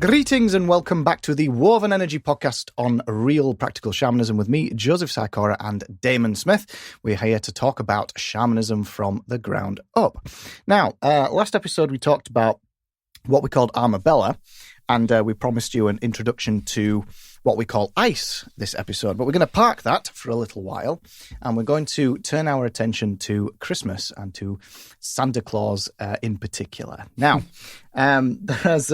Greetings and welcome back to the Woven Energy podcast on real practical shamanism with me, Joseph Sikora, and Damon Smith. We're here to talk about shamanism from the ground up. Now, last episode we talked about what we called Armabella, and we promised you an introduction to what we call ice this episode. But we're going to park that for a little while, and we're going to turn our attention to Christmas and to Santa Claus in particular. Now, there's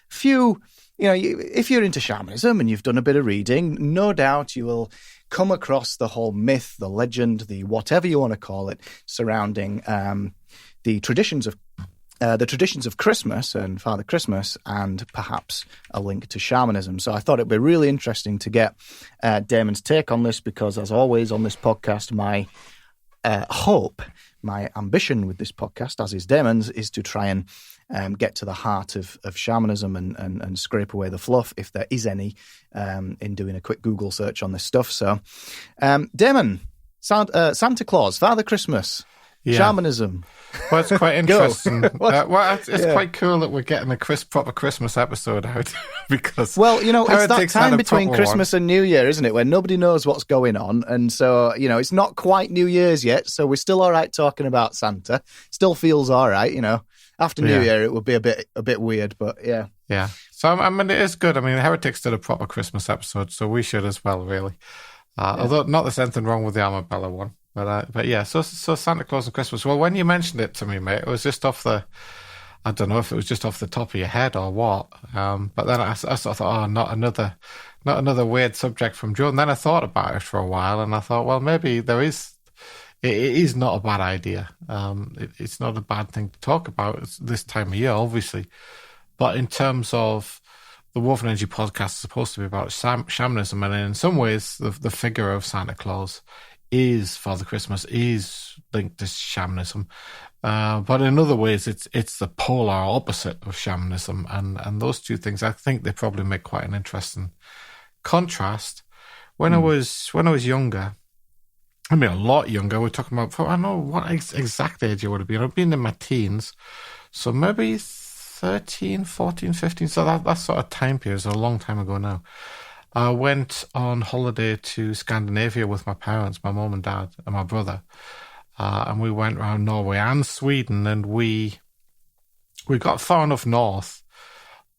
few, if you're into shamanism and you've done a bit of reading, no doubt you will come across the whole myth, the legend, the whatever you want to call it, surrounding the traditions of Christmas and Father Christmas, and perhaps a link to shamanism. So I thought it'd be really interesting to get Damon's take on this, because as always on this podcast, my hope, my ambition with this podcast, as is Damon's, is to try and get to the heart of shamanism and scrape away the fluff, if there is any, in doing a quick Google search on this stuff. So, Damon, Santa Claus, Father Christmas, shamanism. Well, it's quite interesting. It's quite cool that we're getting a proper Christmas episode out because... Well, it's that time between Christmas and New Year, isn't it, where nobody knows what's going on. And so, it's not quite New Year's yet, so we're still all right talking about Santa. Still feels all right, After New Year, it would be a bit weird, but yeah. Yeah. So, it is good. The Heretics did a proper Christmas episode, so we should as well, really. Although, not there's anything wrong with the Armabella one. But yeah, so Santa Claus and Christmas. Well, when you mentioned it to me, mate, it was just I don't know if it was just off the top of your head or what. But then I sort of thought, not another weird subject from Joe. And then I thought about it for a while, and I thought, well, maybe it is not a bad idea. It's not a bad thing to talk about this time of year, obviously. But in terms of the Woven Energy podcast is supposed to be about shamanism, and in some ways, the figure of Santa Claus is Father Christmas, is linked to shamanism. But in other ways, it's the polar opposite of shamanism. And those two things, I think they probably make quite an interesting contrast. When I was younger, a lot younger, we're talking about, I don't know what exact age I would have been. I'd been in my teens. So maybe 13, 14, 15. So that sort of time period is a long time ago now. I went on holiday to Scandinavia with my parents, my mum and dad, and my brother. And we went around Norway and Sweden, and we got far enough north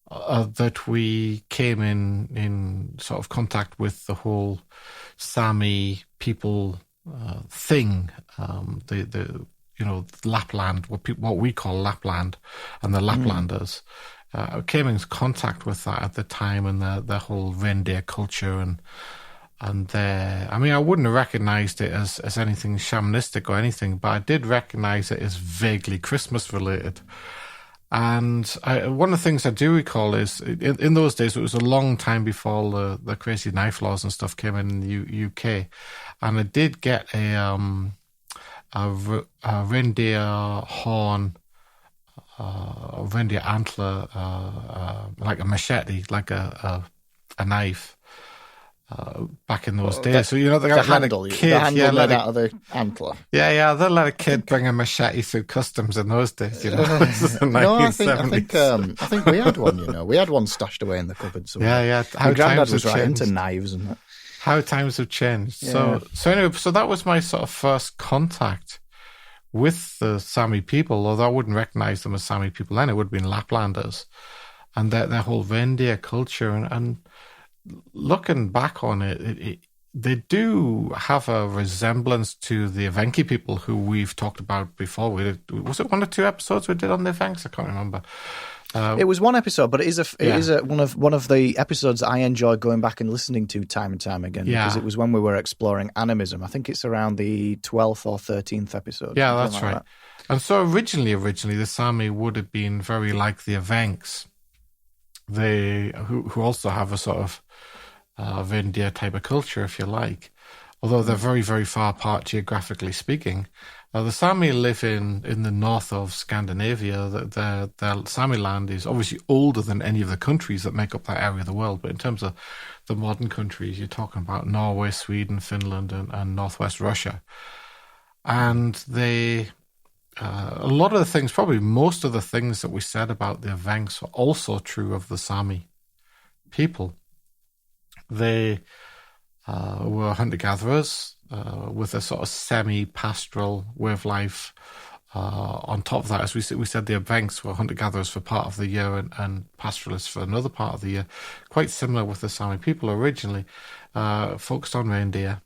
that we came in sort of contact with the whole Sami people thing, the Lapland, what we call Lapland, and the Laplanders. Came in contact with that at the time, and the whole reindeer culture and their... I wouldn't have recognised it as anything shamanistic or anything, but I did recognise it as vaguely Christmas related. And one of the things I do recall is, in those days, it was a long time before the crazy knife laws and stuff came in the UK, and I did get a reindeer horn, a reindeer antler, like a machete, like a knife, back in those days. So the handle let out of the antler. Yeah, they let a kid bring a machete through customs in those days. This is the No, I think we had one. We had one stashed away in the cupboard somewhere. Yeah. My granddad was right into knives and that. How times have changed. Yeah. So anyway, so that was my sort of first contact with the Sami people, although I wouldn't recognise them as Sami people then. It would have been Laplanders and their whole reindeer culture. And looking back on it, they do have a resemblance to the Evenki people who we've talked about before. Was it one or two episodes we did on the Evenks? I can't remember. It was one episode, but it is one of the episodes that I enjoy going back and listening to time and time again, because it was when we were exploring animism. I think it's around the 12th or 13th episode. Yeah, that's right. That. And so originally, the Sami would have been very like the Evenks, who also have a sort of reindeer type of culture, if you like, although they're very, very far apart geographically speaking. The Sami live in the north of Scandinavia. Their Sami land is obviously older than any of the countries that make up that area of the world. But in terms of the modern countries, you're talking about Norway, Sweden, Finland, and northwest Russia. And they a lot of the things, probably most of the things that we said about the Evenks were also true of the Sami people. They were hunter-gatherers with a sort of semi-pastoral way of life. On top of that, as we said, the Evenks were hunter-gatherers for part of the year and pastoralists for another part of the year. Quite similar with the Sami people originally, focused on reindeer.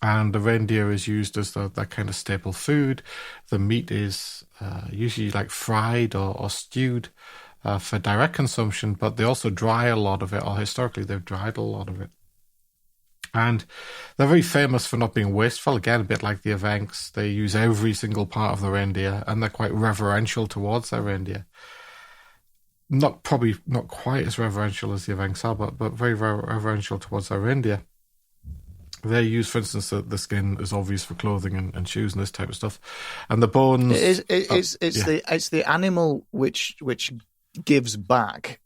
And the reindeer is used as that kind of staple food. The meat is usually like fried or stewed for direct consumption, but they also dry a lot of it, or historically they've dried a lot of it. And they're very famous for not being wasteful. Again, a bit like the Evenks. They use every single part of the reindeer, and they're quite reverential towards their reindeer. Probably not quite as reverential as the Evenks are, but very reverential towards their reindeer. They use, for instance, the skin is obvious for clothing and shoes and this type of stuff, and the bones. It's the animal which gives back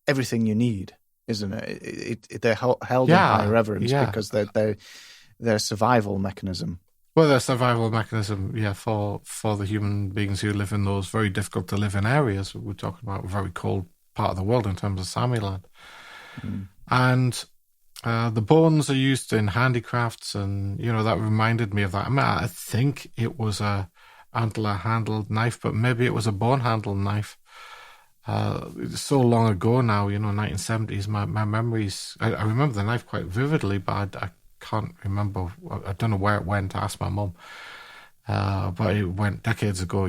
everything you need, isn't it? They're held in high reverence because they're their survival mechanism. Well, their survival mechanism, for the human beings who live in those very difficult to live in areas. We're talking about a very cold part of the world in terms of Sami land, and. The bones are used in handicrafts, and that reminded me of that. I mean, I think it was a antler-handled knife, but maybe it was a bone-handled knife. It's so long ago now, 1970s. My memories. I remember the knife quite vividly, but I can't remember. I don't know where it went. I asked my mum, but it went decades ago.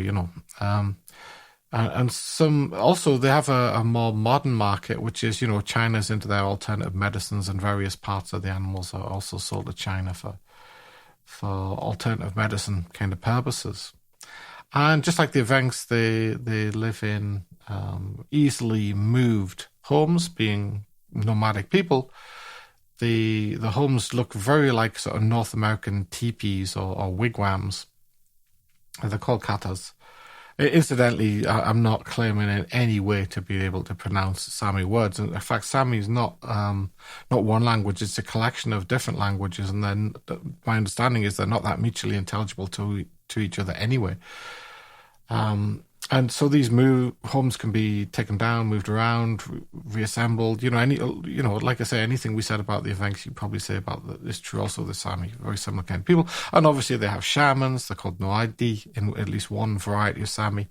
And some also they have a more modern market, which is China's into their alternative medicines, and various parts of the animals are also sold to China for alternative medicine kind of purposes. And just like the Evenks, they live in easily moved homes, being nomadic people. The homes look very like sort of North American teepees or wigwams. They're called katas. Incidentally, I'm not claiming in any way to be able to pronounce Sami words. In fact, Sami is not one language; it's a collection of different languages. And then my understanding is they're not that mutually intelligible to each other anyway. And so these homes can be taken down, moved around, reassembled. Like I say, anything we said about the Evenks, you probably say about is true also of the Sami, very similar kind of people. And obviously they have shamans, they're called Noaidi in at least one variety of Sami.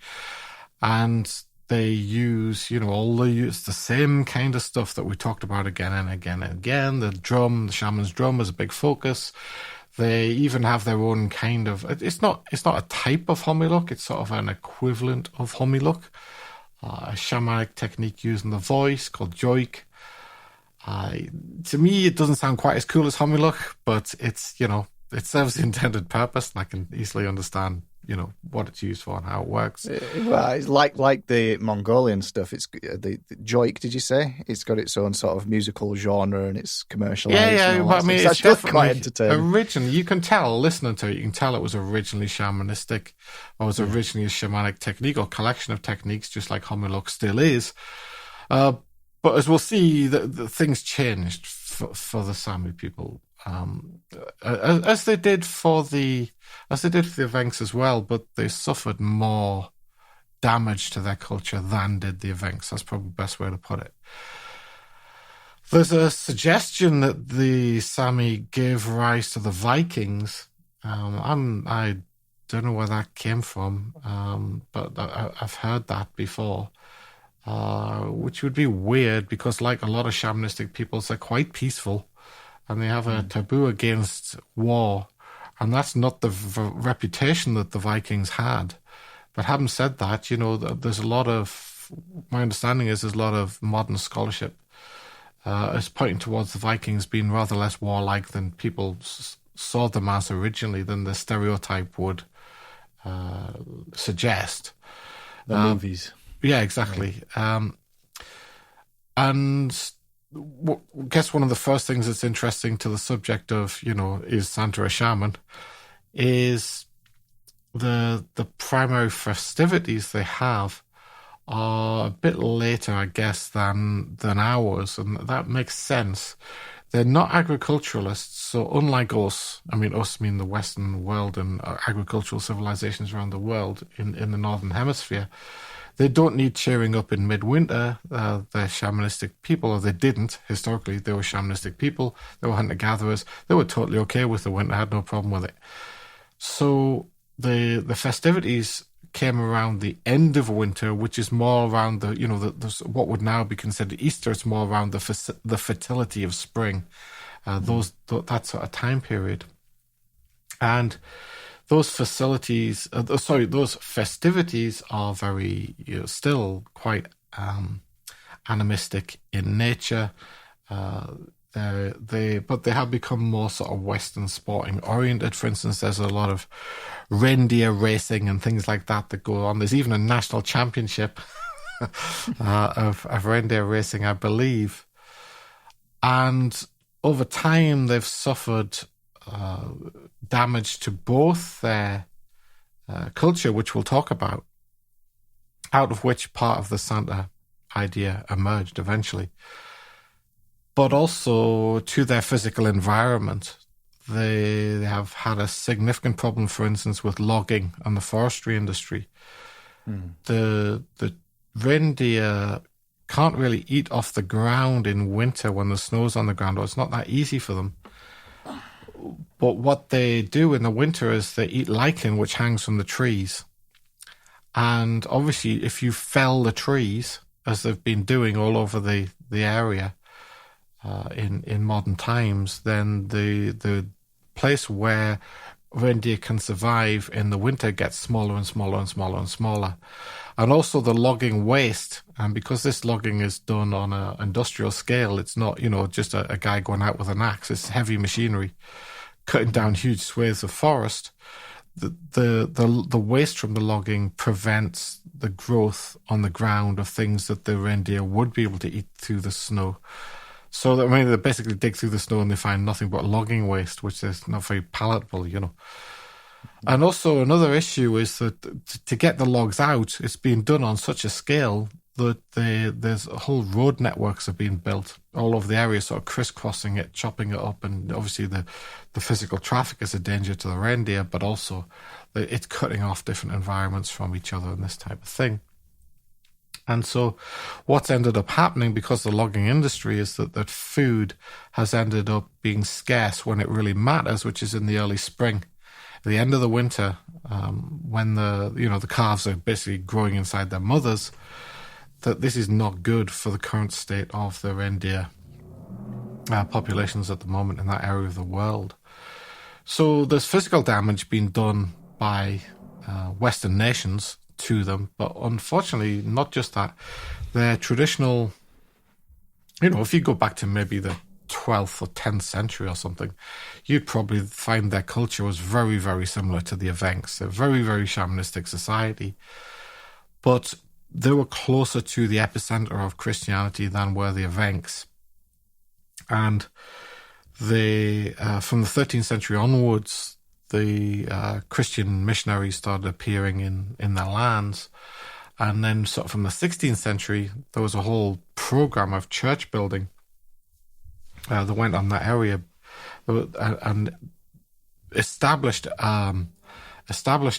And they use, the same kind of stuff that we talked about again and again and again. The shaman's drum is a big focus. They even have their own kind of. It's not a type of homiluk. It's sort of an equivalent of homiluk, a shamanic technique using the voice called joik. To me, it doesn't sound quite as cool as homiluk, but it's it serves the intended purpose, and I can easily understand what it's used for and how it works. Well, it's like the Mongolian stuff. It's the joik. Did you say it's got its own sort of musical genre and it's commercialized? Yeah. But I mean, it's definitely quite entertaining. Originally, you can tell listening to it. You can tell it was originally shamanistic, or was originally a shamanic technique or collection of techniques, just like homiluk still is. But as we'll see, the things changed for the Sami people. As they did for the Evenks as well, but they suffered more damage to their culture than did the Evenks. That's probably the best way to put it. There's a suggestion that the Sami gave rise to the Vikings. I don't know where that came from, but I've heard that before. Which would be weird because, like a lot of shamanistic peoples, they're quite peaceful. And they have a taboo against war. And that's not the reputation that the Vikings had. But having said that, there's a lot of, my understanding is there's a lot of modern scholarship is pointing towards the Vikings being rather less warlike than people saw them as originally, than the stereotype would suggest. The movies. Yeah, exactly. And I guess one of the first things that's interesting to the subject of, is Santa a shaman, is the primary festivities they have are a bit later, I guess, than ours, and that makes sense. they're not agriculturalists. So unlike us, us mean the Western world and agricultural civilizations around the world in the Northern Hemisphere, they don't need cheering up in midwinter. They're shamanistic people, or they didn't. Historically, they were shamanistic people. They were hunter-gatherers. They were totally okay with the winter, had no problem with it. So the festivities came around the end of winter, which is more around the what would now be considered Easter. It's more around the fertility of spring, that sort of time period, and those festivities are very still quite animistic in nature. But they have become more sort of Western sporting oriented. For instance, there's a lot of reindeer racing and things like that go on. There's even a national championship of reindeer racing, I believe. And over time, they've suffered damage to both their culture, which we'll talk about, out of which part of the Santa idea emerged eventually, but also to their physical environment. They have had a significant problem, for instance, with logging and the forestry industry. The reindeer can't really eat off the ground in winter when the snow's on the ground, or it's not that easy for them. But what they do in the winter is they eat lichen, which hangs from the trees. And obviously, if you fell the trees, as they've been doing all over the area, in modern times, then the place where reindeer can survive in the winter gets smaller and smaller and smaller and smaller. And also the logging waste, and because this logging is done on an industrial scale, it's not just a guy going out with an axe. It's heavy machinery cutting down huge swathes of forest. The waste from the logging prevents the growth on the ground of things that the reindeer would be able to eat through the snow. So they basically dig through the snow and they find nothing but logging waste, which is not very palatable, And also another issue is that to get the logs out, it's being done on such a scale that there's whole road networks are being built all over the area, sort of crisscrossing it, chopping it up, and obviously the physical traffic is a danger to the reindeer, but also it's cutting off different environments from each other and this type of thing. And so what's ended up happening because of the logging industry is that food has ended up being scarce when it really matters, which is in the early spring. At the end of the winter, when the calves are basically growing inside their mothers, that this is not good for the current state of the reindeer populations at the moment in that area of the world. So there's physical damage being done by Western nations to them, but unfortunately, not just that. Their traditional, if you go back to maybe the 12th or 10th century or something, you'd probably find their culture was very, very similar to the Evenks. They're very, very shamanistic society, but they were closer to the epicenter of Christianity than were the Evenks. And they, from the 13th century onwards, the Christian missionaries started appearing in their lands. And then sort of from the 16th century, there was a whole program of church building that went on that area and established a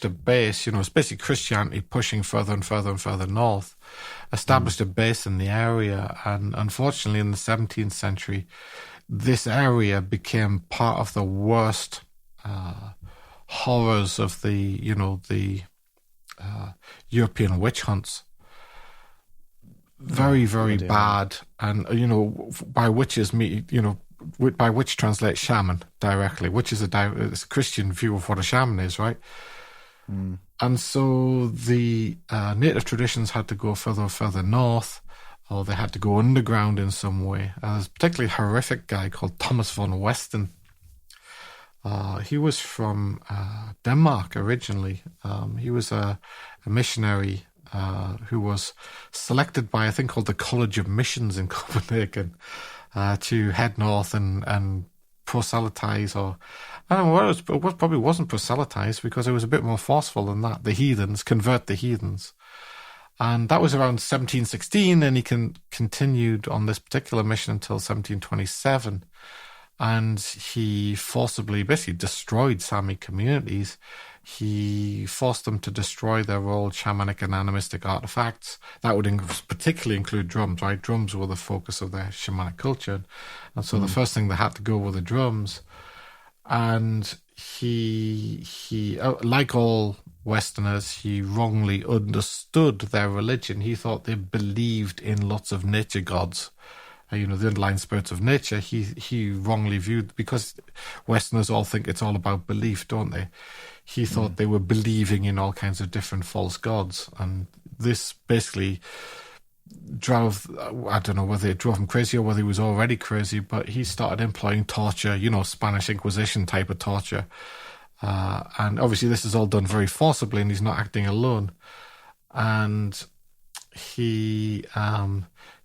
base. It's basically Christianity pushing further and further and further north, established a base in the area. And unfortunately, in the 17th century, this area became part of the worst horrors of the European witch hunts. Very, very bad. And, by witches, by witch translate shaman directly, which is it's a Christian view of what a shaman is, right? And so the native traditions had to go further north, or they had to go underground in some way. There's a particularly horrific guy called Thomas von Westen. He was from Denmark originally. He was a missionary who was selected by a thing called the College of Missions in Copenhagen to head north and proselytize, or I don't know what it probably wasn't proselytize because it was a bit more forceful than that. The heathens, convert the heathens. And that was around 1716, and he continued on this particular mission until 1727. And he forcibly, basically destroyed Sami communities. He forced them to destroy their old shamanic and animistic artifacts. That would particularly include drums, right? Drums were the focus of their shamanic culture. And so the first thing they had to go were the drums. And he like all Westerners, he wrongly understood their religion. He thought they believed in lots of nature gods, the underlying spirits of nature. He wrongly viewed, because Westerners all think it's all about belief, don't they? He thought they were believing in all kinds of different false gods, and this basically drove, I don't know whether it drove him crazy or whether he was already crazy, but he started employing torture, Spanish Inquisition type of torture. And obviously this is all done very forcibly, and he's not acting alone. And he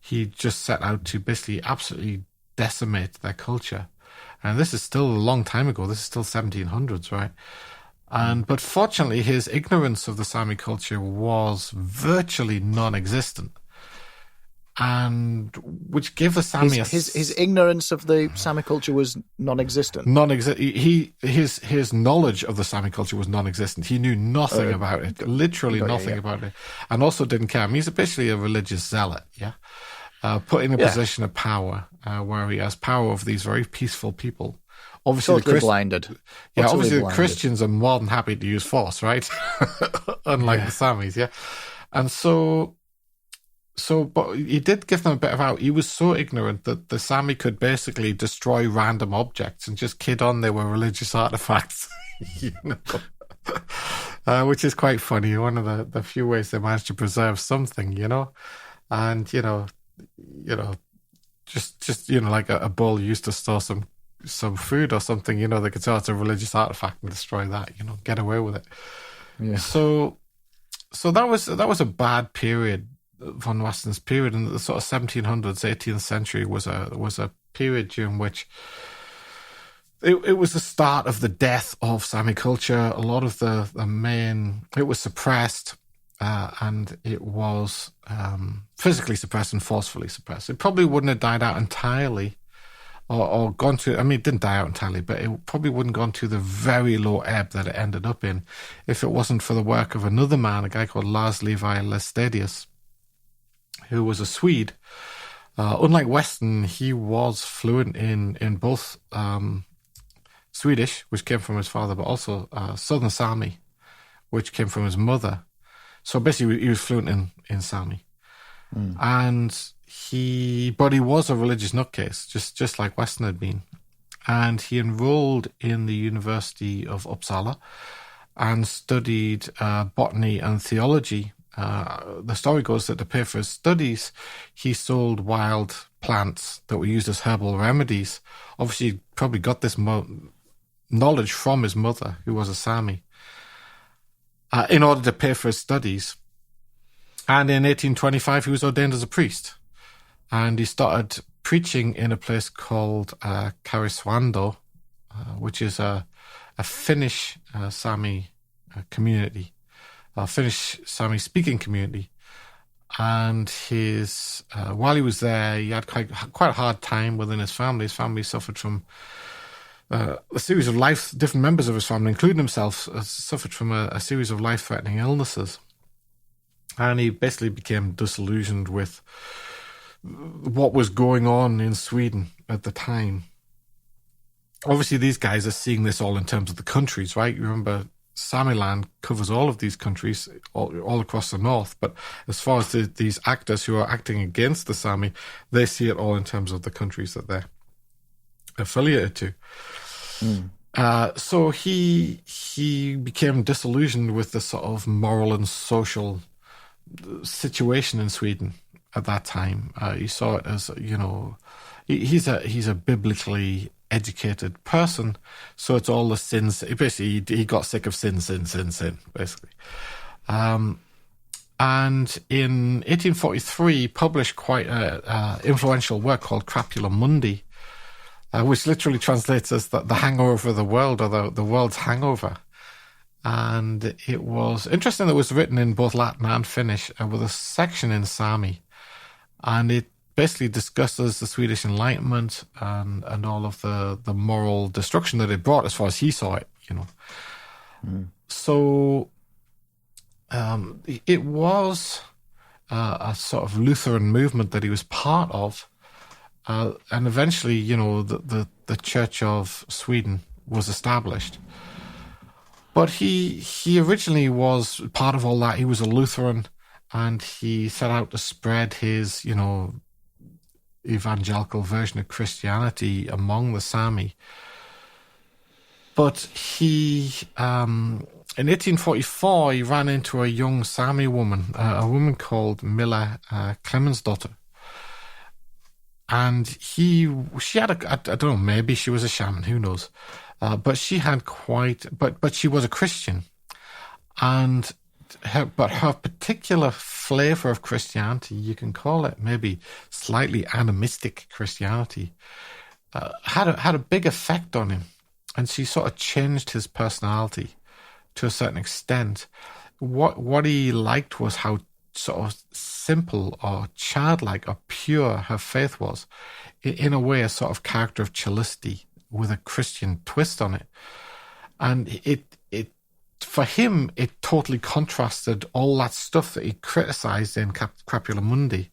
just set out to basically absolutely decimate their culture. And this is still a long time ago. This is still 1700s, right? But fortunately, his ignorance of the Sami culture was virtually non-existent, and which gave the Sami his ignorance of the Sami culture was non-existent. His knowledge of the Sami culture was non-existent. He knew nothing about it, literally nothing about it, and also didn't care. I mean, he's basically a religious zealot, put in a position of power where he has power over these very peaceful people. Obviously, totally blinded. Yeah, obviously the Christians are more than happy to use force, right? Unlike the Samis, and so, but he did give them a bit of out. He was so ignorant that the Sami could basically destroy random objects and just kid on they were religious artifacts, which is quite funny. One of the few ways they managed to preserve something, and just like a bull used to store some food or something, they could say, oh, it's a religious artifact, and destroy that, get away with it. Yeah. So that was a bad period, von Westen's period, and the sort of 1700s, 18th century was a period during which it was the start of the death of Sami culture. A lot of it was suppressed, and it was physically suppressed and forcefully suppressed. It probably wouldn't have died out entirely, or gone to, it didn't die out entirely, but it probably wouldn't gone to the very low ebb that it ended up in if it wasn't for the work of another man, a guy called Lars Levi Lestadius, who was a Swede. Unlike Weston, he was fluent in both Swedish, which came from his father, but also Southern Sami, which came from his mother. So basically, he was fluent in Sami. And he was a religious nutcase, just like Weston had been. And he enrolled in the University of Uppsala and studied botany and theology. The story goes that to pay for his studies, he sold wild plants that were used as herbal remedies. Obviously, he probably got this knowledge from his mother, who was a Sami, in order to pay for his studies. And in 1825, he was ordained as a priest. And he started preaching in a place called Karesuando, which is a Finnish Sami community, a Finnish Sami-speaking community. And while he was there, he had quite a hard time within his family. His family suffered from a series of different members of his family, including himself, suffered from a series of life-threatening illnesses. And he basically became disillusioned with what was going on in Sweden at the time. Obviously, these guys are seeing this all in terms of the countries, right? You remember, Samiland covers all of these countries, all across the north. But as far as these actors who are acting against the Sami, they see it all in terms of the countries that they're affiliated to. So he became disillusioned with the sort of moral and social situation in Sweden at that time. He saw it as, he's a biblically educated person, so it's all the sins. Basically, he got sick of sin, basically. And in 1843, he published quite an influential work called Crapula Mundi, which literally translates as the hangover of the world, or the world's hangover. And it was interesting that it was written in both Latin and Finnish, with a section in Sami. And it basically discusses the Swedish Enlightenment and all of the moral destruction that it brought as far as he saw it, So it was a sort of Lutheran movement that he was part of. And eventually, the Church of Sweden was established. But he originally was part of all that. He was a Lutheran, and he set out to spread his, evangelical version of Christianity among the Sami. But he, in 1844, he ran into a young Sami woman, a woman called Milla Clemensdotter. And she had I don't know, maybe she was a shaman, who knows? But she had but she was a Christian. And her particular flavor of Christianity, you can call it maybe slightly animistic Christianity, had a big effect on him. And she sort of changed his personality to a certain extent. What he liked was how sort of simple or childlike or pure her faith was. In a way, a sort of character of Chalisti with a Christian twist on it. And it for him, it totally contrasted all that stuff that he criticized in Crapula Mundi.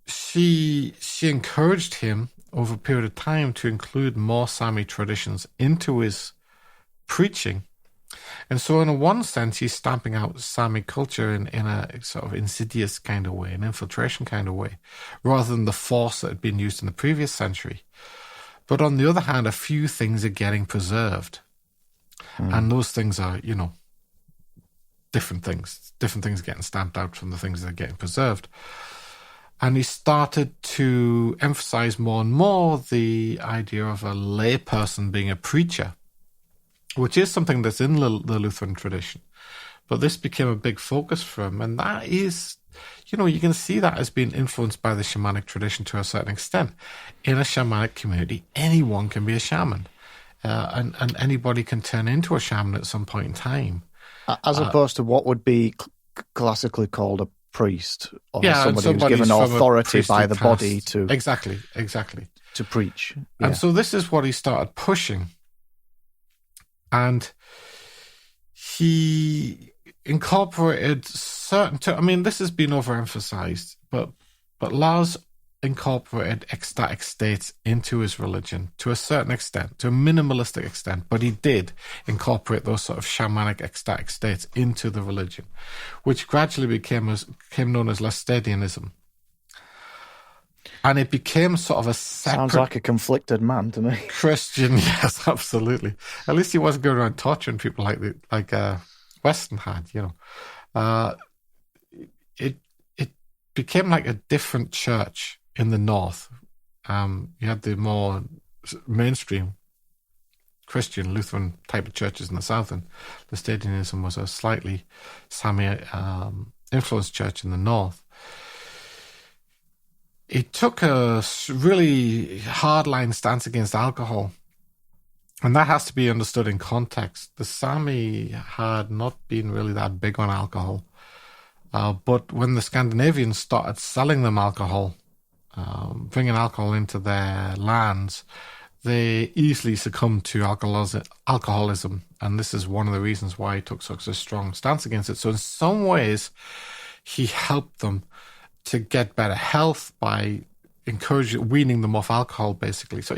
She encouraged him over a period of time to include more Sami traditions into his preaching. And so in one sense, he's stamping out Sami culture in a sort of insidious kind of way, an infiltration kind of way, rather than the force that had been used in the previous century. But on the other hand, a few things are getting preserved. And those things are, different things. Different things getting stamped out from the things that are getting preserved. And he started to emphasize more and more the idea of a lay person being a preacher, which is something that's in the Lutheran tradition. But this became a big focus for him. And that is, you can see that as being influenced by the shamanic tradition to a certain extent. In a shamanic community, anyone can be a shaman. And anybody can turn into a shaman at some point in time. As opposed to what would be classically called a priest, or somebody who's given authority by the body to... Exactly. To preach. Yeah. And so this is what he started pushing. And he incorporated this has been overemphasized, but Lars incorporated ecstatic states into his religion to a certain extent, to a minimalistic extent, but he did incorporate those sort of shamanic ecstatic states into the religion, which gradually became known as Laestadianism. And it became sort of a separate... Sounds like a conflicted man to me. Christian, yes, absolutely. At least he wasn't going around torturing people like Weston had, It became like a different church in the north. You had the more mainstream Christian Lutheran type of churches in the south, and Laestadianism was a slightly Sami influenced church in the north. It took a really hardline stance against alcohol, and that has to be understood in context. The Sami had not been really that big on alcohol, but when the Scandinavians started selling them alcohol, bringing alcohol into their lands, they easily succumbed to alcoholism, and this is one of the reasons why he took such a strong stance against it. So in some ways, he helped them to get better health by weaning them off alcohol, basically. So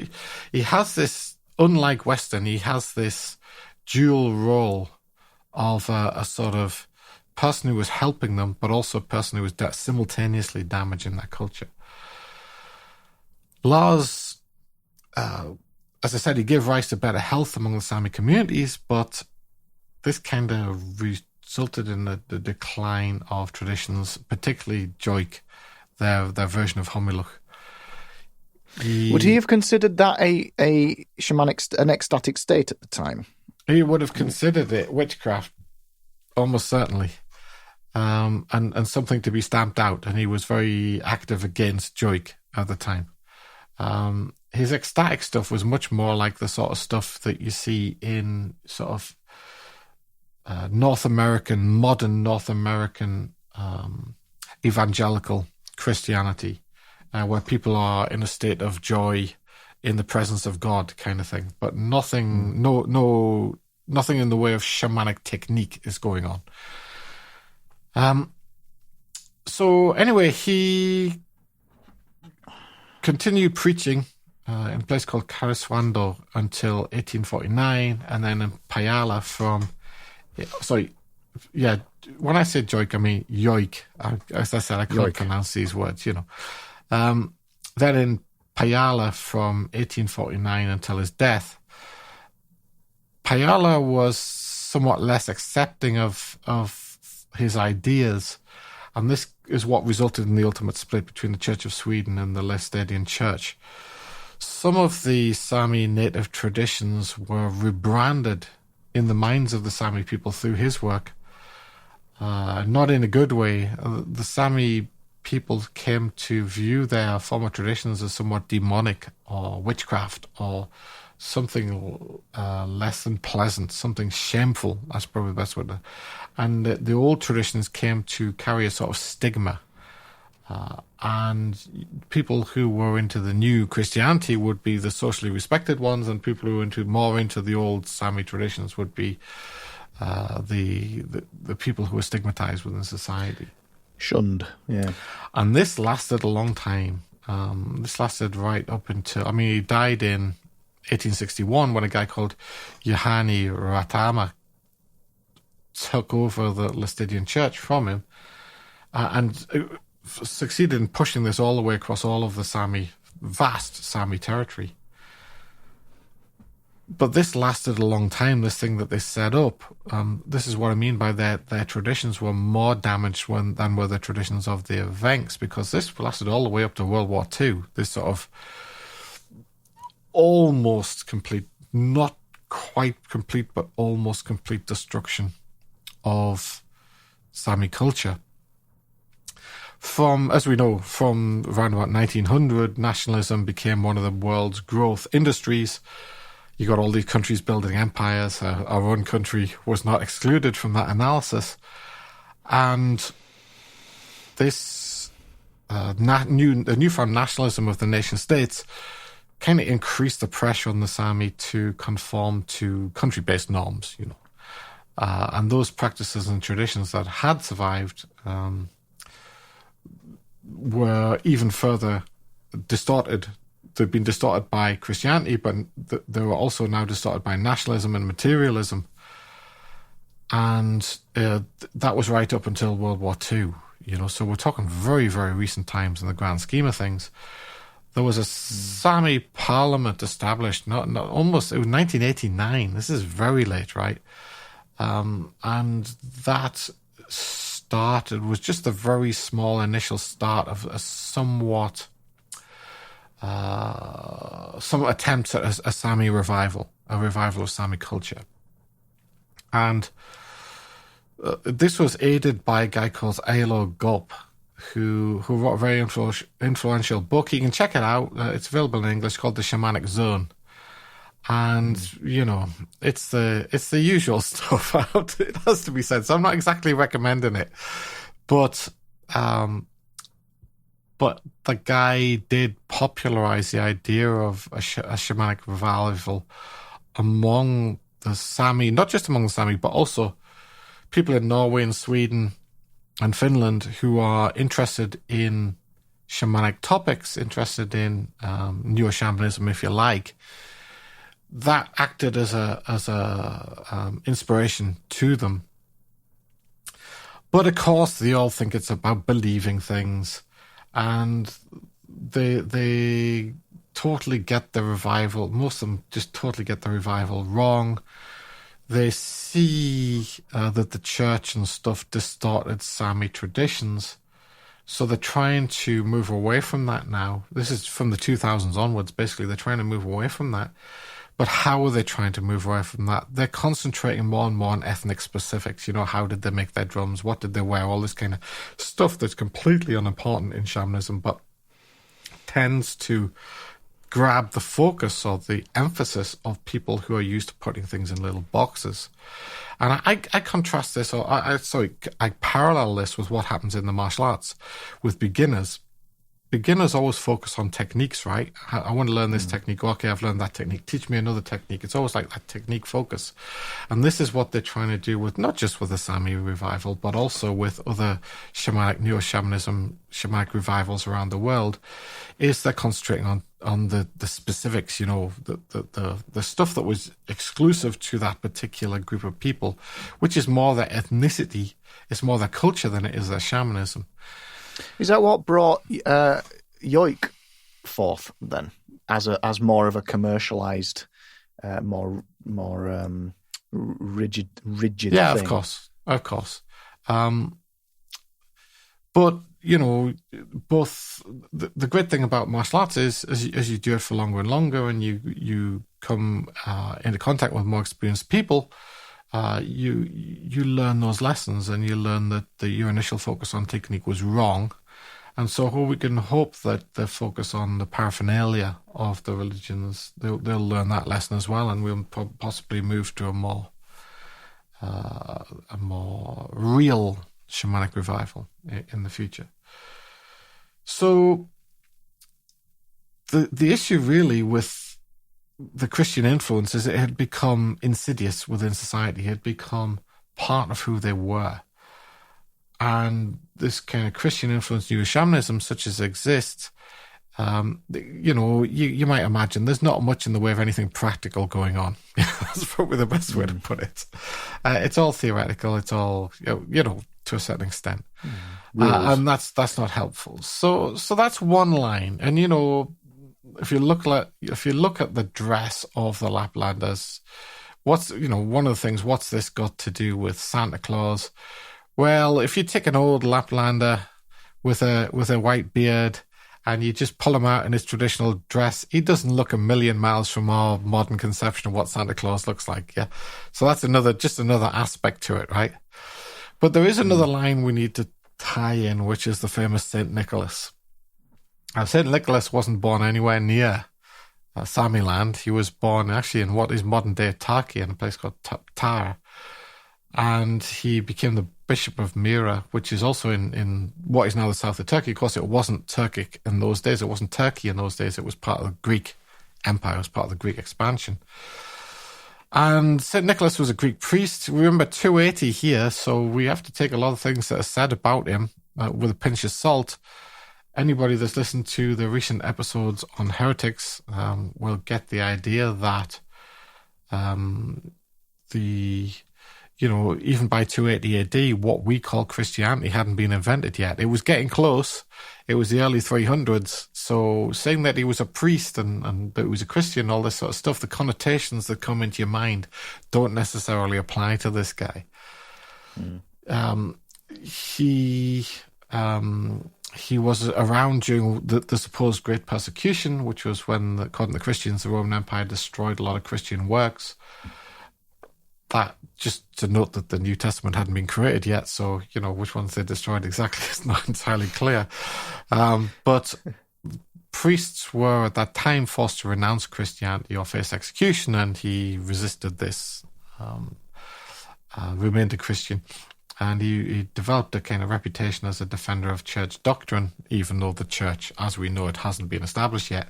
he has this, unlike Western, he has this dual role of a sort of person who was helping them, but also a person who was simultaneously damaging their culture. Lars, as I said, he gave rise to better health among the Sami communities, but this kind of resulted in the decline of traditions, particularly Joik, their version of Homiluch. Would he have considered that a shamanic, an ecstatic state at the time? He would have considered it witchcraft, almost certainly, and something to be stamped out. And he was very active against Joik at the time. His ecstatic stuff was much more like the sort of stuff that you see in sort of modern North American evangelical Christianity, where people are in a state of joy in the presence of God, kind of thing. But nothing in the way of shamanic technique is going on. So anyway, he continued preaching in a place called Cariswando until 1849, and then in Payala when I say joik, I mean yoik. As I said, I can't pronounce these words, Then in Payala from 1849 until his death, Payala was somewhat less accepting of his ideas, and this is what resulted in the ultimate split between the Church of Sweden and the Laestadian Church. Some of the Sami native traditions were rebranded in the minds of the Sami people through his work, not in a good way. The Sami people came to view their former traditions as somewhat demonic or witchcraft or something less than pleasant, something shameful. That's probably the best word. And the old traditions came to carry a sort of stigma. And people who were into the new Christianity would be the socially respected ones, and people who were more into the old Sami traditions would be the people who were stigmatized within society. Shunned, yeah. And this lasted a long time. This lasted right up until, he died in 1861 when a guy called Johanni Ratama took over the Laestadian Church from him and succeeded in pushing this all the way across all of the vast Sami territory. But this lasted a long time, this thing that they set up. This is what I mean by their traditions were more damaged than were the traditions of the Evenks, because this lasted all the way up to World War II. This sort of almost complete, not quite complete, but almost complete destruction of Sami culture. As we know, from around about 1900, nationalism became one of the world's growth industries. You got all these countries building empires. Our own country was not excluded from that analysis. And this newfound nationalism of the nation states kind of increased the pressure on the Sami to conform to country-based norms, and those practices and traditions that had survived were even further distorted. They've been distorted by Christianity, but they were also now distorted by nationalism and materialism. And that was right up until World War II, so we're talking very, very recent times in the grand scheme of things. There was a Sami parliament established, it was 1989. This is very late, right? And that was just a very small initial start of a somewhat some attempts at a Sami revival, a revival of Sami culture. And this was aided by a guy called Ailo Gulp, who wrote a very influential book. You can check it out. It's available in English, called The Shamanic Zone. And, it's the usual stuff out. It has to be said. So I'm not exactly recommending it. But the guy did popularize the idea of a shamanic revival among the Sami, not just among the Sami, but also people in Norway and Sweden and Finland who are interested in shamanic topics, interested in newer shamanism, if you like. That acted as a inspiration to them. But of course, they all think it's about believing things, and they totally get the revival. Most of them just totally get the revival wrong. They see that the church and stuff distorted Sami traditions, so they're trying to move away from that now. This is from the 2000s onwards, basically. They're trying to move away from that. But how are they trying to move away from that? They're concentrating more and more on ethnic specifics. How did they make their drums? What did they wear? All this kind of stuff that's completely unimportant in shamanism, but tends to grab the focus or the emphasis of people who are used to putting things in little boxes. And I contrast this, or I parallel this with what happens in the martial arts with beginners. Beginners always focus on techniques, right? I want to learn this technique. Okay, I've learned that technique. Teach me another technique. It's always like that technique focus. And this is what they're trying to do with not just with the Sami revival, but also with other shamanic, neo-shamanism, shamanic revivals around the world, is they're concentrating on the specifics, the stuff that was exclusive to that particular group of people, which is more their ethnicity, it's more their culture than it is their shamanism. Is that what brought yoik forth then, as more of a commercialized, more rigid yeah, thing? Of course. But both the great thing about martial arts is as you do it for longer and longer, and you come into contact with more experienced people, you learn those lessons, and you learn that your initial focus on technique was wrong. And so we can hope that the focus on the paraphernalia of the religions, they'll learn that lesson as well, and we'll possibly move to a more real shamanic revival in the future. So the issue really with the Christian influence is it had become insidious within society. It had become part of who they were. And this kind of Christian influence, neo-shamanism, such as exists, you might imagine there's not much in the way of anything practical going on. That's probably the best way to put it. It's all theoretical. It's all, to a certain extent. And that's not helpful. So that's one line. And, if you look at the dress of the Laplanders, one of the things, what's this got to do with Santa Claus? Well, if you take an old Laplander with a white beard and you just pull him out in his traditional dress, he doesn't look a million miles from our modern conception of what Santa Claus looks like. Yeah. So that's another aspect to it, right? But there is another line we need to tie in, which is the famous Saint Nicholas. Now, Saint Nicholas wasn't born anywhere near Sami land. He was born actually in what is modern day Turkey, in a place called Tara. And he became the Bishop of Myra, which is also in what is now the south of Turkey. Of course, it wasn't Turkic in those days. It wasn't Turkey in those days. It was part of the Greek Empire. It was part of the Greek expansion. And St. Nicholas was a Greek priest. Remember, 280 here, so we have to take a lot of things that are said about him with a pinch of salt. Anybody that's listened to the recent episodes on heretics will get the idea that even by 280 AD, what we call Christianity hadn't been invented yet. It was getting close. It was the early 300s. So saying that he was a priest and that he was a Christian, all this sort of stuff, the connotations that come into your mind don't necessarily apply to this guy. He was around during the supposed Great Persecution, which was when, according to the Christians, the Roman Empire destroyed a lot of Christian works. That, just to note that the New Testament hadn't been created yet, so, which ones they destroyed exactly is not entirely clear. But priests were at that time forced to renounce Christianity or face execution, and he resisted this, remained a Christian. And he developed a kind of reputation as a defender of church doctrine, even though the church, as we know it, hasn't been established yet.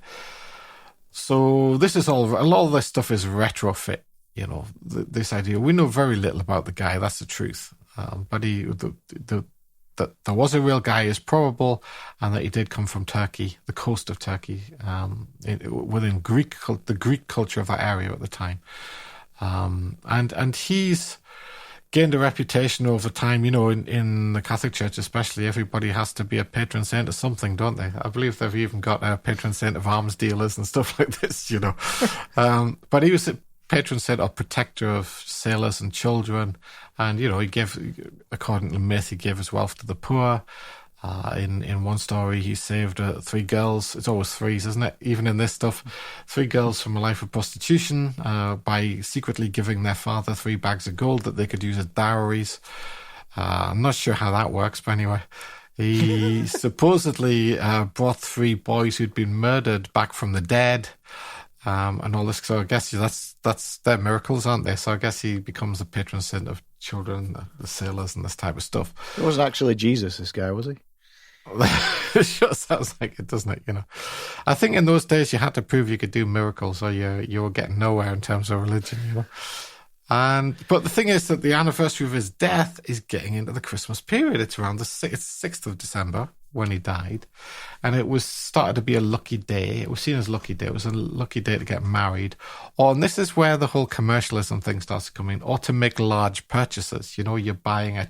So this is a lot of this stuff is retrofit. This idea. We know very little about the guy. That's the truth. But that there was a real guy is probable, and that he did come from Turkey, the coast of Turkey, within the Greek culture of that area at the time. And he's gained a reputation over time. In the Catholic Church especially, everybody has to be a patron saint of something, don't they? I believe they've even got a patron saint of arms dealers and stuff like this, But he was a patron saint or protector of sailors and children, and he gave, according to myth, he gave his wealth to the poor. In one story, he saved 3 girls. It's always threes, isn't it? Even in this stuff, 3 girls from a life of prostitution by secretly giving their father 3 bags of gold that they could use as dowries. I'm not sure how that works, but anyway, He supposedly brought 3 boys who'd been murdered back from the dead, and all this. So I guess that's their miracles, aren't they? So I guess he becomes the patron saint of children, the sailors, and this type of stuff. It wasn't actually Jesus, this guy, was he? It sure sounds like it, doesn't it? You know, I think in those days you had to prove you could do miracles, or you were getting nowhere in terms of religion. You know. But the thing is that the anniversary of his death is getting into the Christmas period. It's around the 6th of December when he died. And it was started to be a lucky day. It was seen as a lucky day. It was a lucky day to get married. And this is where the whole commercialism thing starts to come in. Or to make large purchases. You know, you're buying a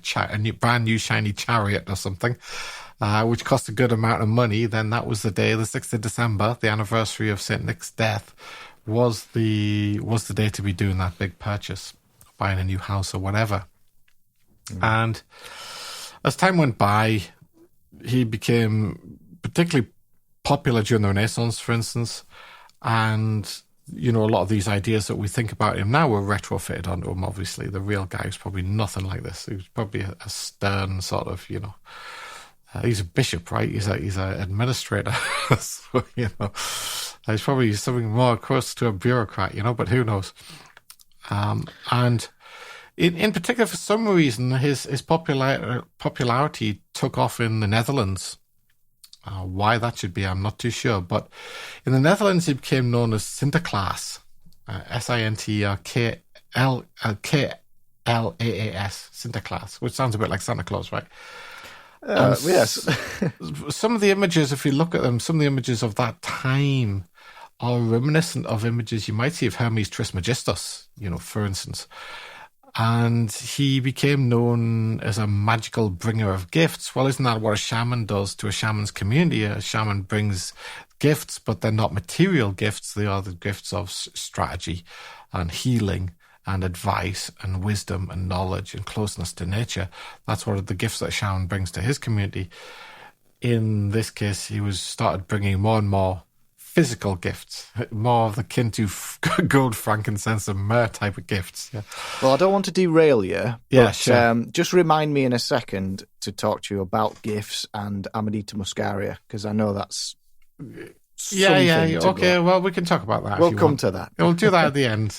brand new shiny chariot or something, which cost a good amount of money. Then that was the day, the 6th of December, the anniversary of St. Nick's death, was the day to be doing that big purchase, buying a new house or whatever. And as time went by, he became particularly popular during the Renaissance, for instance. And, you know, a lot of these ideas that we think about him now were retrofitted onto him, obviously. The real guy was probably nothing like this. He was probably a stern sort of, you know, he's a bishop, right? He's an administrator. So, you know, he's probably something more close to a bureaucrat, you know, but who knows? And in particular, for some reason, his popularity took off in the Netherlands. Why that should be, I'm not too sure. But in the Netherlands, he became known as Sinterklaas, Sinterklaas, Sinterklaas, which sounds a bit like Santa Claus, right? Yes. Some of the images, if you look at them, some of the images of that time are reminiscent of images you might see of Hermes Trismegistus, you know, for instance. And he became known as a magical bringer of gifts. Well, isn't that what a shaman does to a shaman's community? A shaman brings gifts, but they're not material gifts. They are the gifts of strategy and healing and advice and wisdom and knowledge and closeness to nature. That's what the gifts that a shaman brings to his community. In this case, he started bringing more and more physical gifts, more of the kin to gold, frankincense, and myrrh type of gifts. Yeah. Well, I don't want to derail you, yeah, but sure. Just remind me in a second to talk to you about gifts and Amanita muscaria, because I know that's yeah. Okay, well, we can talk about that. We'll come to that. We'll do that at the end.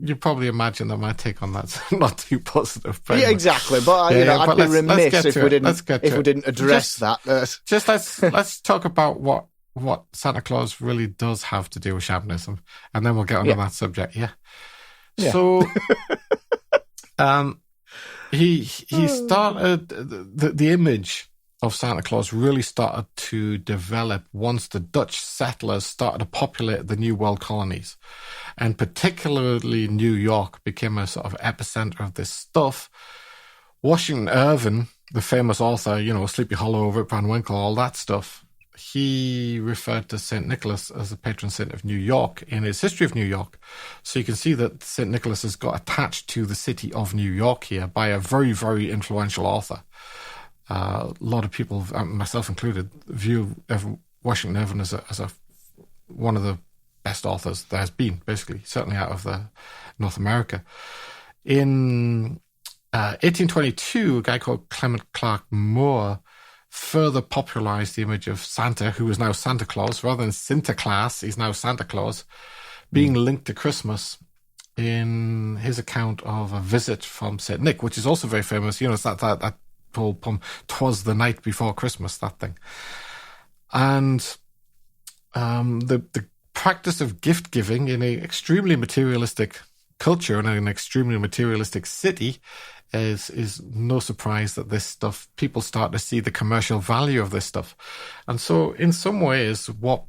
You probably imagine that my take on that's not too positive. Yeah, exactly. But I'd be remiss if we didn't address that. Just let's talk about what Santa Claus really does have to do with shamanism, and then we'll get onto that subject. Yeah. So, he started the image of Santa Claus really started to develop once the Dutch settlers started to populate the New World colonies. And particularly New York became a sort of epicenter of this stuff. Washington Irving, the famous author, you know, Sleepy Hollow, Rip Van Winkle, all that stuff, he referred to St. Nicholas as the patron saint of New York in his History of New York. So you can see that St. Nicholas has got attached to the city of New York here by a very, very influential author. A lot of people, myself included, view Washington Irving as one of the best authors there has been, basically, certainly out of North America. In 1822, a guy called Clement Clark Moore further popularized the image of Santa, who is now Santa Claus, rather than Sinterklaas, he's now Santa Claus, being linked to Christmas in his account of a visit from St. Nick, which is also very famous. You know, it's that whole poem, "'Twas the Night Before Christmas," that thing. And the practice of gift giving in an extremely materialistic culture and an extremely materialistic city is no surprise that this stuff, people start to see the commercial value of this stuff. And so in some ways, what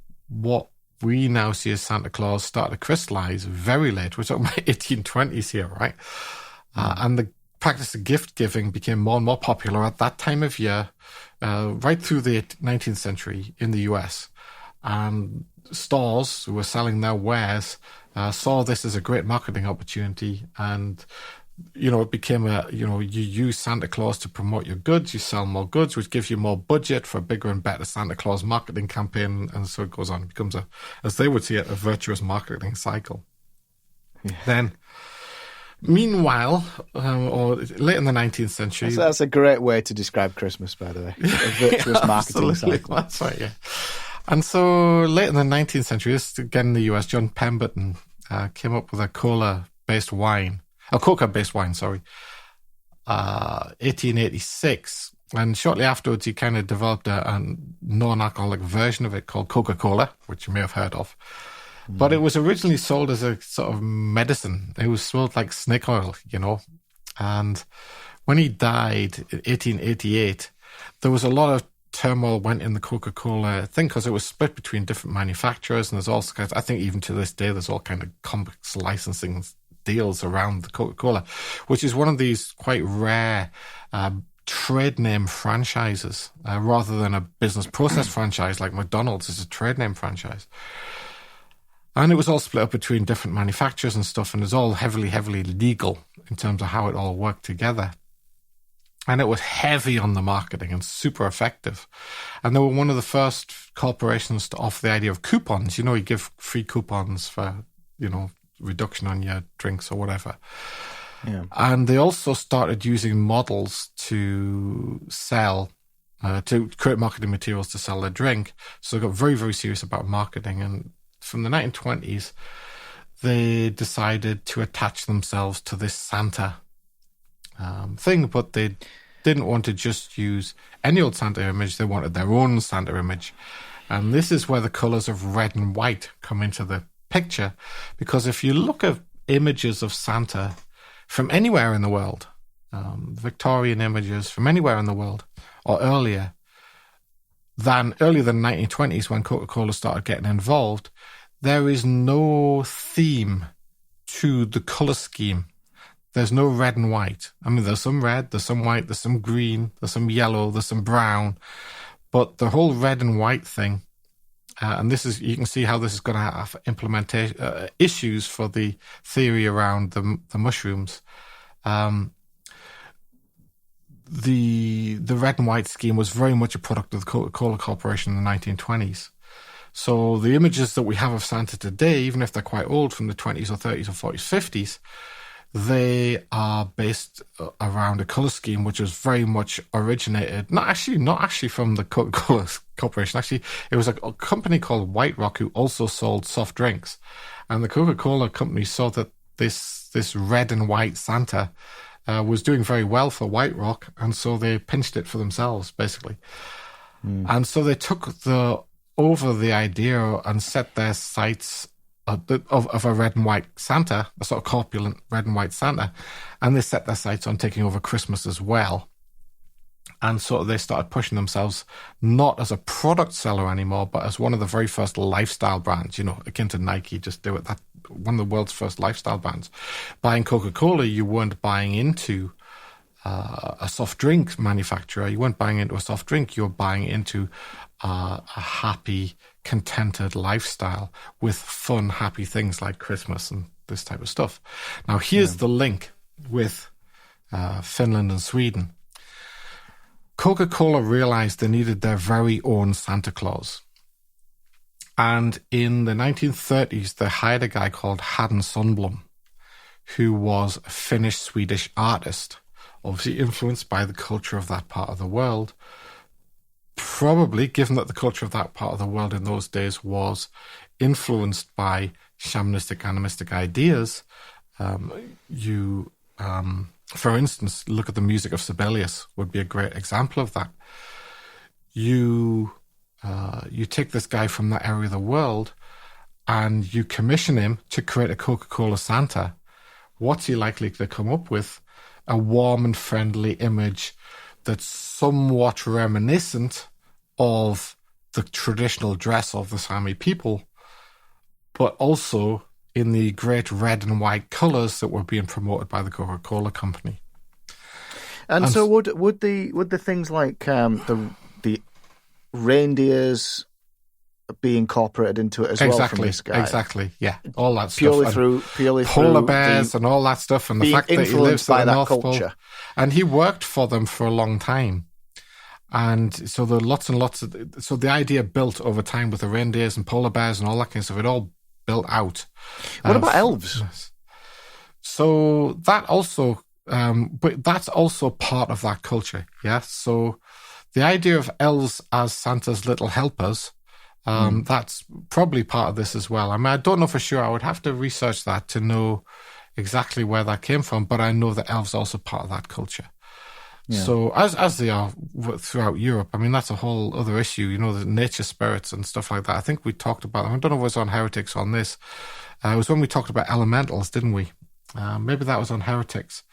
we now see as Santa Claus start to crystallize very late. We're talking about 1820s here, right? And the practice of gift giving became more and more popular at that time of year, right through the 19th century in the US. And stores who were selling their wares saw this as a great marketing opportunity. And, you know, it became you use Santa Claus to promote your goods, you sell more goods, which gives you more budget for a bigger and better Santa Claus marketing campaign. And so it goes on. It becomes, as they would see it, a virtuous marketing cycle. Yeah. Then, Meanwhile, or late in the 19th century... That's a great way to describe Christmas, by the way. A virtuous marketing cycle. That's right, yeah. And so late in the 19th century, this again in the US, John Pemberton came up with a coca-based wine, 1886. And shortly afterwards, he kind of developed a non-alcoholic version of it called Coca-Cola, which you may have heard of. But it was originally sold as a sort of medicine. It was sold like snake oil, And when he died in 1888, there was a lot of turmoil went in the Coca-Cola thing because it was split between different manufacturers. And there's also, I think even to this day, there's all kind of complex licensing deals around the Coca-Cola, which is one of these quite rare trade name franchises rather than a business process franchise like McDonald's is a trade name franchise. And it was all split up between different manufacturers and stuff, and it was all heavily, heavily legal in terms of how it all worked together. And it was heavy on the marketing and super effective. And they were one of the first corporations to offer the idea of coupons. You give free coupons for, reduction on your drinks or whatever. Yeah. And they also started using models to sell, to create marketing materials to sell their drink. So they got very, very serious about marketing. And from the 1920s, they decided to attach themselves to this Santa thing, but they didn't want to just use any old Santa image. They wanted their own Santa image. And this is where the colors of red and white come into the picture, because if you look at images of Santa from anywhere in the world, Victorian images from anywhere in the world, or earlier than 1920s when Coca-Cola started getting involved, there is no theme to the color scheme. There's no red and white. I mean, there's some red, there's some white, there's some green, there's some yellow, there's some brown. But the whole red and white thing, and you can see how this is going to have implementation issues for the theory around the mushrooms. The red and white scheme was very much a product of the Coca-Cola Corporation in the 1920s. So the images that we have of Santa today, even if they're quite old, from the 20s or 30s or 40s, 50s, they are based around a color scheme which was very much originated, not actually from the Coca-Cola Corporation. Actually, it was a company called White Rock who also sold soft drinks. And the Coca-Cola company saw that this red and white Santa was doing very well for White Rock, and so they pinched it for themselves, basically. And so they took over the idea and set their sights of a red and white Santa, a sort of corpulent red and white Santa, and they set their sights on taking over Christmas as well. And so they started pushing themselves not as a product seller anymore, but as one of the very first lifestyle brands, akin to Nike, just do it. That one of the world's first lifestyle brands. Buying Coca-Cola, you weren't buying into a soft drink manufacturer. You weren't buying into a soft drink. You were buying into a happy, contented lifestyle with fun, happy things like Christmas and this type of stuff. Now, here's the link with Finland and Sweden. Coca-Cola realized they needed their very own Santa Claus. And in the 1930s, they hired a guy called Haden Sundblom, who was a Finnish-Swedish artist, obviously influenced by the culture of that part of the world. Probably, given that the culture of that part of the world in those days was influenced by shamanistic, animistic ideas, for instance, look at the music of Sibelius would be a great example of that. You take this guy from that area of the world and you commission him to create a Coca-Cola Santa. What's he likely to come up with? A warm and friendly image that's somewhat reminiscent of the traditional dress of the Sami people, but also in the great red and white colours that were being promoted by the Coca-Cola company. And so would the things like the reindeers be incorporated into it as well from this guy? Exactly, yeah. All that purely stuff. Purely polar through bears and all that stuff, and the fact that he lives at the North Pole. And he worked for them for a long time. And so there are lots and lots of... So the idea built over time with the reindeers and polar bears and all that kind of stuff, it all built out. What about elves? So that also, but that's also part of that culture. Yeah. So the idea of elves as Santa's little helpers, that's probably part of this as well. I mean, I don't know for sure. I would have to research that to know exactly where that came from, but I know that elves are also part of that culture. Yeah. So as they are throughout Europe, I mean, that's a whole other issue, you know, the nature spirits and stuff like that. I think we talked about, I don't know if it was on Heretics on this. It was when we talked about elementals, didn't we? Maybe that was on Heretics.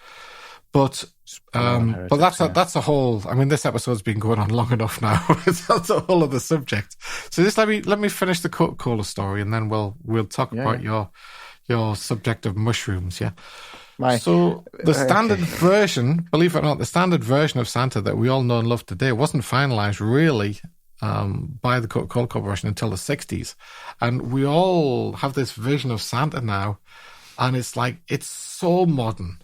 But that's a whole, I mean, this episode's been going on long enough now. That's a whole other subject. So just let me finish the Coca-Cola story, and then we'll talk about your subject of mushrooms, yeah? So the standard version, believe it or not, the standard version of Santa that we all know and love today wasn't finalized really by the Coca-Cola Corporation until the 60s. And we all have this vision of Santa now, and it's like, it's so modern,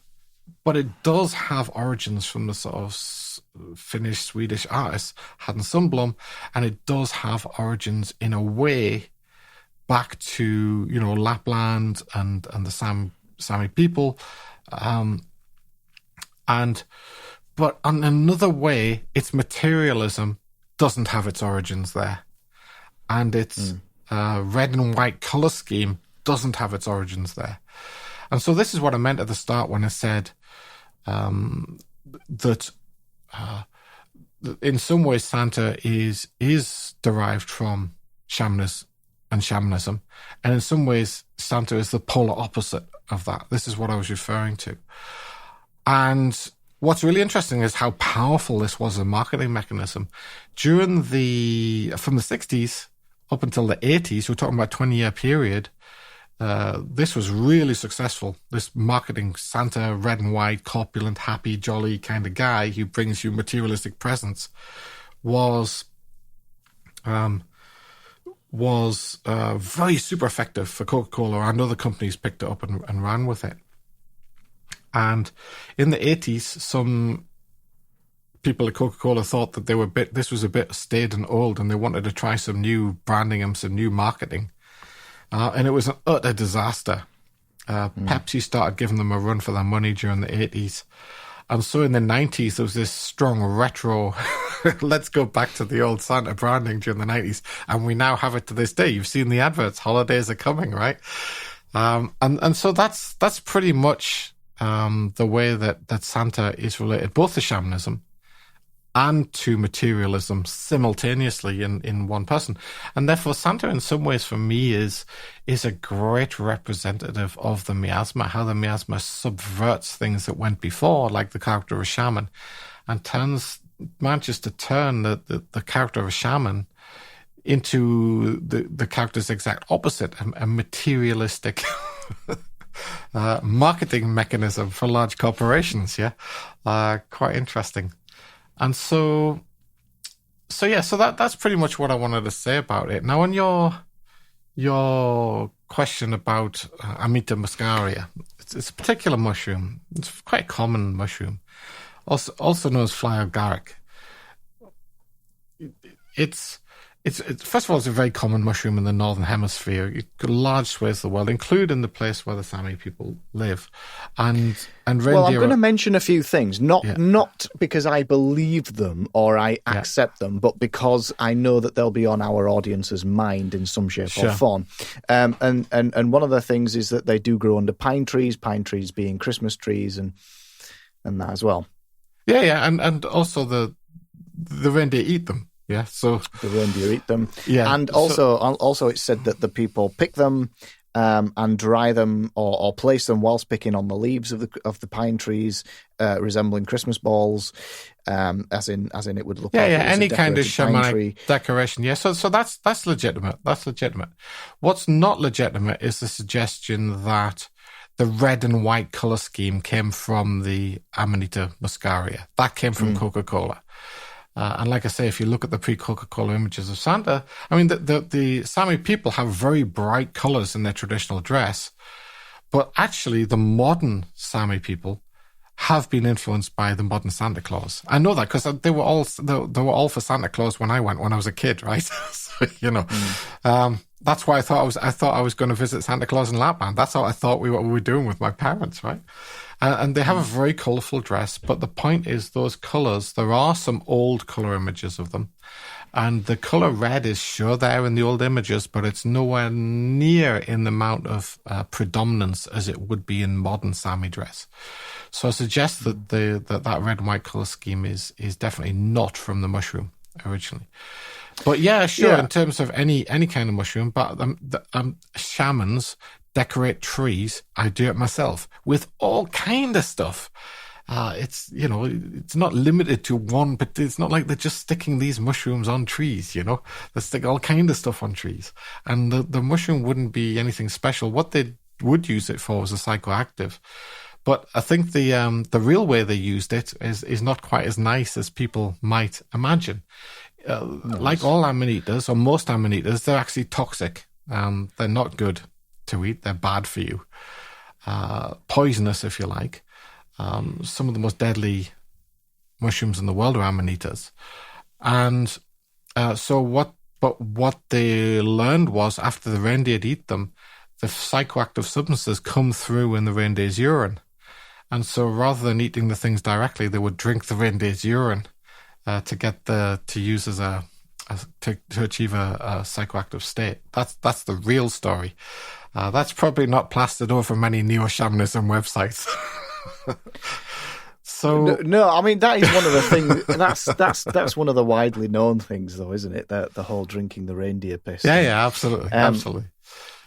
but it does have origins from the sort of Finnish, Swedish artist, Haden Sundblom, and it does have origins in a way back to, you know, Lapland and the Sami people, but on another way, its materialism doesn't have its origins there, and its red and white color scheme doesn't have its origins there. And so this is what I meant at the start when I said that in some ways Santa is derived from shamanism, and in some ways Santa is the polar opposite of that. This is what I was referring to. And what's really interesting is how powerful this was as a marketing mechanism. From the 60s up until the 80s, we're talking about a 20-year period, this was really successful. This marketing Santa, red and white, corpulent, happy, jolly kind of guy who brings you materialistic presents was very super effective for Coca-Cola, and other companies picked it up and ran with it. And in the 80s, some people at Coca-Cola thought that this was a bit staid and old, and they wanted to try some new branding and some new marketing. And it was an utter disaster. Pepsi started giving them a run for their money during the 80s. And so in the 90s, there was this strong retro, let's go back to the old Santa branding during the 90s. And we now have it to this day. You've seen the adverts, holidays are coming, right? And so that's pretty much the way that Santa is related, both to shamanism and to materialism simultaneously in one person. And therefore, Santa in some ways for me is a great representative of the miasma, how the miasma subverts things that went before, like the character of a shaman, and manages to turn the character of a shaman into the character's exact opposite, a materialistic marketing mechanism for large corporations. Quite interesting. And so that's pretty much what I wanted to say about it. Now, on your question about Amita muscaria, it's a particular mushroom. It's quite a common mushroom, also known as fly agaric. It's first of all, it's a very common mushroom in the northern hemisphere. You've got large swathes of the world, including the place where the Sami people live. And reindeer. Well, I'm going to mention a few things, not because I believe them or I accept them, but because I know that they'll be on our audience's mind in some shape or form. And one of the things is that they do grow under pine trees being Christmas trees, and that as well. And also the reindeer eat them. Yeah, so the reindeer eat them. Yeah, and also it's said that the people pick them and dry them or place them whilst picking on the leaves of the pine trees, resembling Christmas balls, as in it would look like any kind of shamanic decoration. Yeah, so that's legitimate. That's legitimate. What's not legitimate is the suggestion that the red and white color scheme came from the Amanita muscaria. That came from Coca-Cola. And like I say, if you look at the pre-Coca-Cola images of Santa, I mean, the Sami people have very bright colors in their traditional dress, but actually the modern Sami people have been influenced by the modern Santa Claus. I know that because they were all for Santa Claus when I was a kid, right? So, That's why I thought I was going to visit Santa Claus in Lapland. That's how I thought we were doing with my parents, right? And they have a very colourful dress. But the point is, those colours, there are some old colour images of them. And the colour red is sure there in the old images, but it's nowhere near in the amount of predominance as it would be in modern Sami dress. So I suggest that that red and white colour scheme is definitely not from the mushroom originally. But yeah, sure, in terms of any kind of mushroom, but shamans decorate trees. I do it myself with all kind of stuff. It's not limited to one, but it's not like they're just sticking these mushrooms on trees, They stick all kind of stuff on trees. And the mushroom wouldn't be anything special. What they would use it for was a psychoactive. But I think the real way they used it is not quite as nice as people might imagine. Like all amanitas, or most amanitas, they're actually toxic. They're not good to eat. They're bad for you. Poisonous, if you like. Some of the most deadly mushrooms in the world are amanitas. And what they learned was, after the reindeer eat them, the psychoactive substances come through in the reindeer's urine. And so rather than eating the things directly, they would drink the reindeer's urine to use as to achieve a psychoactive state. That's the real story. That's probably not plastered over many neo-shamanism websites. So no, I mean, that is one of the things. That's one of the widely known things, though, isn't it? The whole drinking the reindeer piss. Yeah, absolutely, absolutely.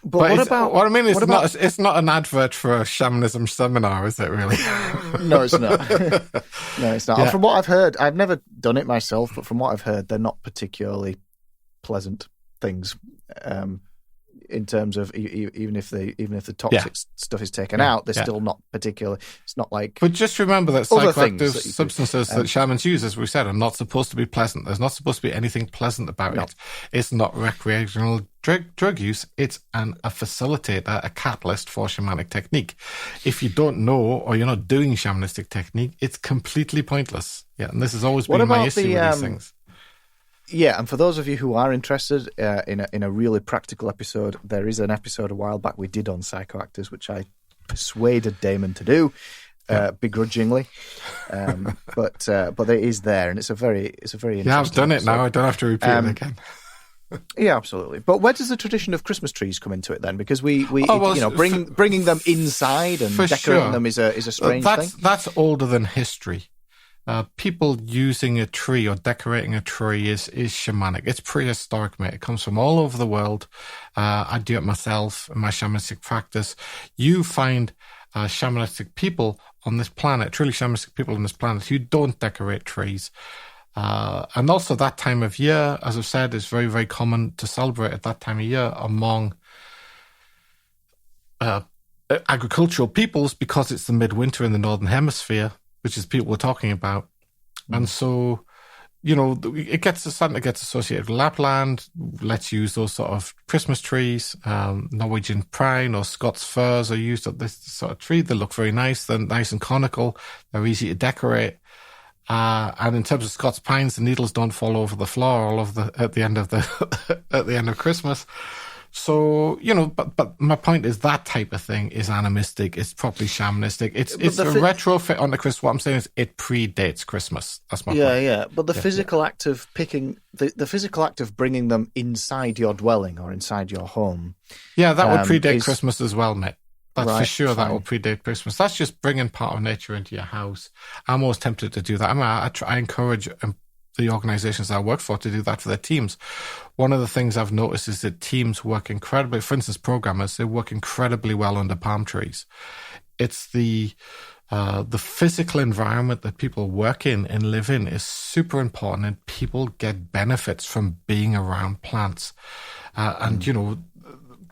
But what about? What I mean is, it's not an advert for a shamanism seminar, is it? Really? No, it's not. No, it's not. Yeah. From what I've heard, I've never done it myself, but from what I've heard, they're not particularly pleasant things. In terms of even if the toxic stuff is taken out, they're still not particularly. It's not like. But just remember that psychoactive substances that shamans use, as we said, are not supposed to be pleasant. There's not supposed to be anything pleasant about it. It's not recreational drug use. It's a facilitator, a catalyst for shamanic technique. If you don't know, or you're not doing shamanistic technique, it's completely pointless. Yeah, and this has always been my issue with these things. Yeah, and for those of you who are interested in a really practical episode, there is an episode a while back we did on psychoactives, which I persuaded Damon to do, begrudgingly, but it is there, and it's a very interesting. Yeah, I've done it now. I don't have to repeat it again. Yeah, absolutely. But where does the tradition of Christmas trees come into it then? Because bringing them inside and decorating them is a strange thing. That's older than history. People using a tree or decorating a tree is shamanic. It's prehistoric, mate. It comes from all over the world. I do it myself in my shamanistic practice. You find shamanistic people on this planet, truly shamanistic people on this planet, who don't decorate trees. And also that time of year, as I've said, is very, very common to celebrate at that time of year among agricultural peoples, because it's the midwinter in the Northern Hemisphere, which is people we're talking about. And so, it starting to get associated with Lapland. Let's use those sort of Christmas trees. Norwegian pine or Scots firs are used at this sort of tree. They look very nice. They're nice and conical. They're easy to decorate. And in terms of Scots pines, the needles don't fall over the floor at the end of Christmas. So, but my point is that type of thing is animistic. It's properly shamanistic. It's a retrofit on the Christmas. What I'm saying is it predates Christmas. That's my point. Yeah. But the physical act of picking, the physical act of bringing them inside your dwelling or inside your home. Yeah, that would predate Christmas as well, mate. That's right, for sure. Fine. That will predate Christmas. That's just bringing part of nature into your house. I'm always tempted to do that. I encourage the organizations I work for to do that for their teams. One of the things I've noticed is that teams work incredibly, for instance, programmers, they work incredibly well under palm trees. It's the physical environment that people work in and live in is super important, and people get benefits from being around plants.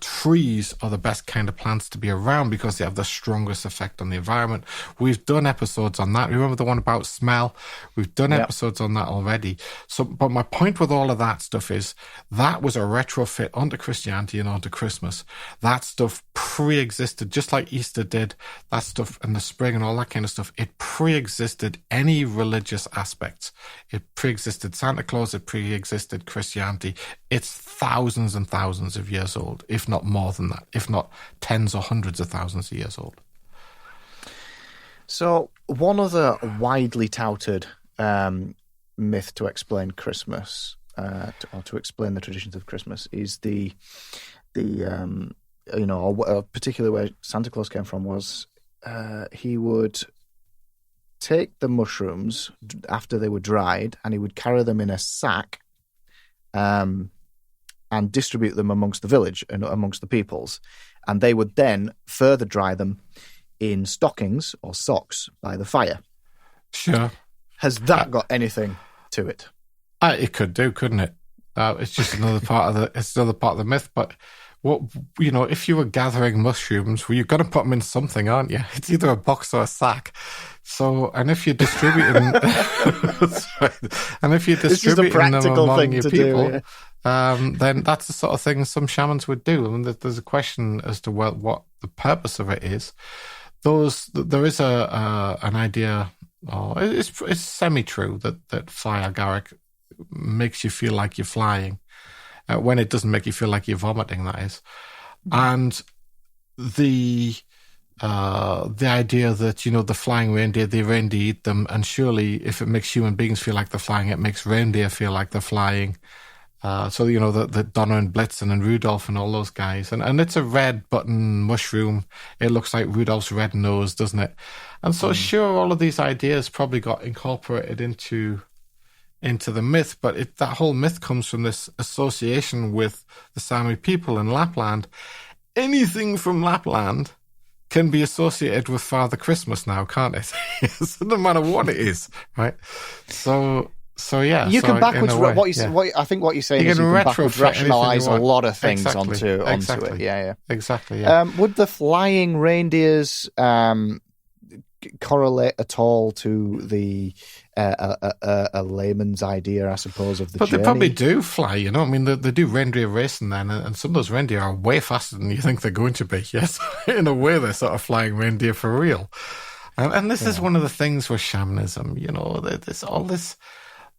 trees are the best kind of plants to be around because they have the strongest effect on the environment. We've done episodes on that. Remember the one about smell? We've done episodes on that already. So, but my point with all of that stuff is that was a retrofit onto Christianity and onto Christmas. That stuff pre-existed, just like Easter did. That stuff in the spring and all that kind of stuff. It pre-existed any religious aspects. It pre-existed Santa Claus. It pre-existed Christianity. It's thousands and thousands of years old, if not more than that, if not tens or hundreds of thousands of years old. So one other widely touted myth to explain Christmas, or to explain the traditions of Christmas, is particularly where Santa Claus came from was he would take the mushrooms after they were dried and he would carry them in a sack and distribute them amongst the village and amongst the peoples. And they would then further dry them in stockings or socks by the fire. Sure. Has that got anything to it? It could do, couldn't it? It's just another part of the myth. But what, if you were gathering mushrooms, well, you're going to put them in something, aren't you? It's either a box or a sack. So, and if you're distributing, them among your people, then that's the sort of thing some shamans would do. I mean, there's a question as to what the purpose of it is. There is an idea, it's semi-true that fly agaric makes you feel like you're flying when it doesn't make you feel like you're vomiting. That is, and the idea that the flying reindeer, the reindeer eat them, and surely if it makes human beings feel like they're flying, it makes reindeer feel like they're flying. So the Donner and Blitzen and Rudolph and all those guys, and it's a red button mushroom. It looks like Rudolph's red nose, doesn't it? And so sure, all of these ideas probably got incorporated into the myth, but that whole myth comes from this association with the Sami people in Lapland. Anything from Lapland can be associated with Father Christmas now, can't it? So no matter what it is, right? So yeah, you can backwards. I think what you're saying is you can backwards rationalize a lot of things onto it. Yeah. Exactly. Yeah. Would the flying reindeers correlate at all to the a layman's idea, I suppose, of the journey? But they probably do fly. I mean, they do reindeer racing then, and some of those reindeer are way faster than you think they're going to be. Yes, in a way, they're sort of flying reindeer for real. And this is one of the things with shamanism. There's all this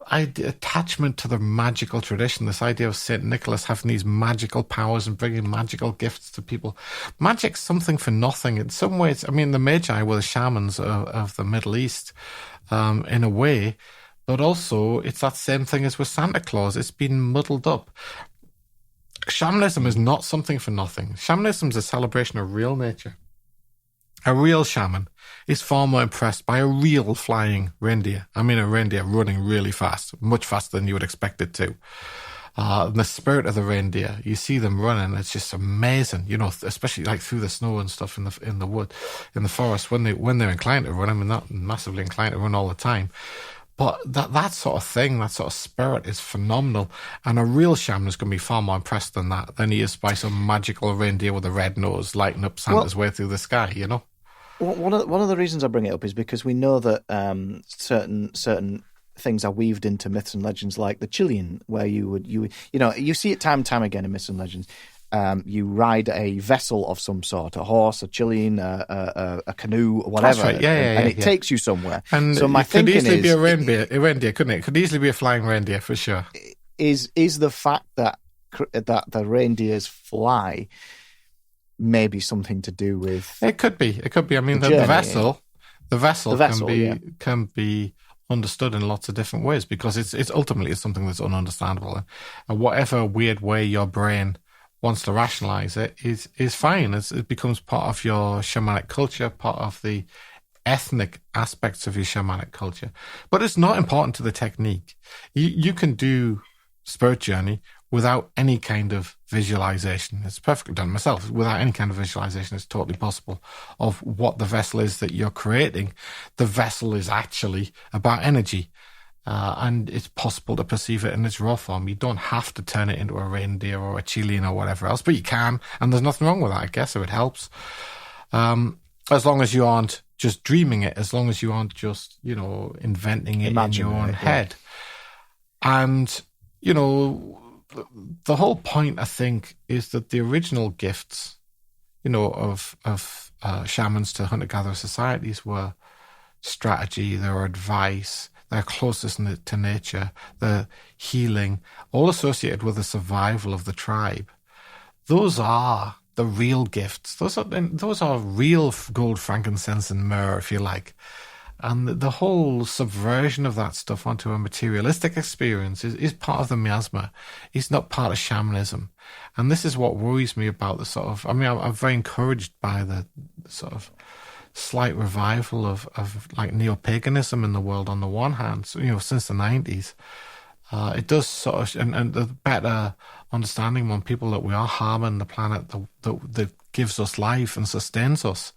attachment to the magical tradition, this idea of St. Nicholas having these magical powers and bringing magical gifts to people. Magic's something for nothing. In some ways, I mean, the Magi were the shamans of the Middle East, in a way, but also it's that same thing as with Santa Claus. It's been muddled up. Shamanism is not something for nothing. Shamanism is a celebration of real nature. A real shaman is far more impressed by a real flying reindeer. I mean, a reindeer running really fast, much faster than you would expect it to. And the spirit of the reindeer, you see them running, it's just amazing, especially like through the snow and stuff in the wood, in the forest, when they're inclined to run. I mean, not massively inclined to run all the time. But that sort of thing, that sort of spirit is phenomenal. And a real shaman is going to be far more impressed than he is by some magical reindeer with a red nose lighting up Santa's way through the sky, One of the reasons I bring it up is because we know that certain things are weaved into myths and legends, like the Chilean, where you see it time and time again in myths and legends. You ride a vessel of some sort, a horse, a Chilean, a canoe, or whatever, right. and it takes you somewhere. And so my thinking could easily be a reindeer, couldn't it? It could easily be a flying reindeer for sure. Is the fact that the reindeers fly maybe something to do with it could be. I mean, the vessel can be understood in lots of different ways because it's ultimately something that's ununderstandable, and whatever weird way your brain wants to rationalize it is fine. It becomes part of your shamanic culture, part of the ethnic aspects of your shamanic culture. But it's not important to the technique. You can do Spirit Journey without any kind of visualization. It's perfectly done myself. Without any kind of visualization, it's totally possible of what the vessel is that you're creating. The vessel is actually about energy. and it's possible to perceive it in its raw form. You don't have to turn it into a reindeer or a Chilean or whatever else, but you can, and there's nothing wrong with that, I guess, if it helps. As long as you aren't just dreaming it, as long as you aren't just, inventing it in your own head. And, the whole point, I think, is that the original gifts, of shamans to hunter-gatherer societies were strategy, their advice, their closeness to nature, their healing, all associated with the survival of the tribe. Those are the real gifts. Those are real gold, frankincense, and myrrh, if you like. And the whole subversion of that stuff onto a materialistic experience is part of the miasma. It's not part of shamanism. And this is what worries me about the sort of... I'm very encouraged by the sort of slight revival of like neo-paganism in the world on the one hand, so, since the 90s. It does sort of, and the better understanding among people that we are harming the planet that gives us life and sustains us.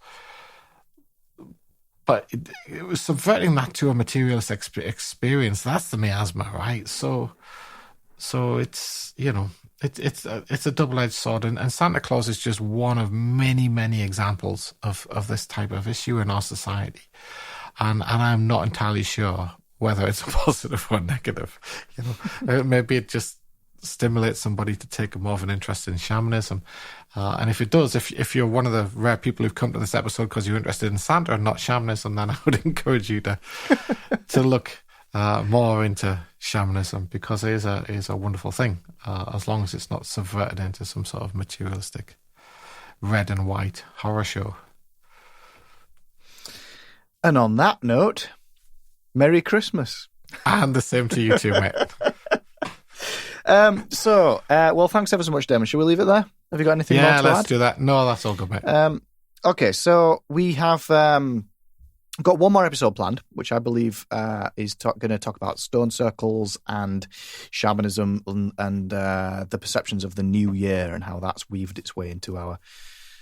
But it was subverting that to a materialist experience. That's the miasma, right? So it's, it's a double-edged sword, and Santa Claus is just one of many, many examples of this type of issue in our society. And I'm not entirely sure whether it's a positive or negative. Maybe it just stimulates somebody to take more of an interest in shamanism. And if it does, if you're one of the rare people who've come to this episode because you're interested in Santa and not shamanism, then I would encourage you to look more into shamanism, because it is a wonderful thing, as long as it's not subverted into some sort of materialistic red and white horror show. And on that note, Merry Christmas. And the same to you too, mate. Well, thanks ever so much, Damon. Should we leave it there? Have you got anything more to add? Yeah, let's do that. No, that's all good, mate. Okay, so we have got one more episode planned, which I believe is going to talk about stone circles and shamanism and the perceptions of the new year and how that's weaved its way into our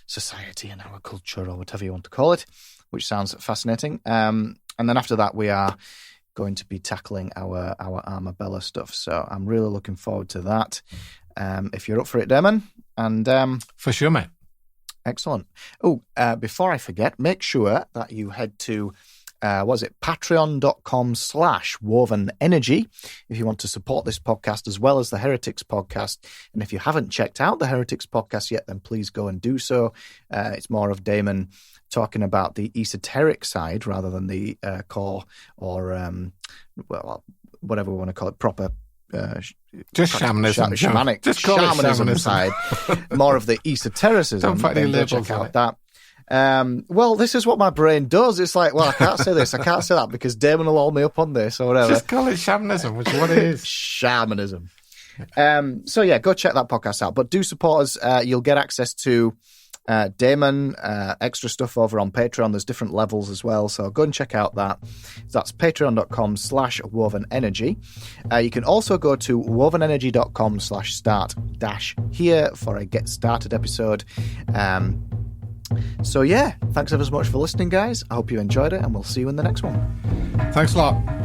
society and our culture, or whatever you want to call it, which sounds fascinating. And then after that, we are going to be tackling our Arma Bella stuff. So I'm really looking forward to that. If you're up for it, Damon. And for sure, mate. Excellent. Oh, before I forget, make sure that you head to patreon.com/wovenenergy if you want to support this podcast as well as the Heretics podcast. And if you haven't checked out the Heretics podcast yet, then please go and do so. It's more of Damon talking about the esoteric side rather than the core or whatever we want to call it, proper just shamanism, shamanic, just call shamanism it side, more of the esotericism. Don't put any labels check on out that. Well, this is what my brain does. It's like, well, I can't say this, I can't say that, because Damon will hold me up on this or whatever. Just call it shamanism, which is what it is. Shamanism. So yeah, go check that podcast out. But do support us. You'll get access to Damon, extra stuff over on Patreon. There's different levels as well, so go and check out that. That's patreon.com/wovenenergy. You can also go to wovenenergy.com/start-here for a get started episode. So yeah, thanks ever so much for listening, guys. I hope you enjoyed it, and we'll see you in the next one. Thanks a lot.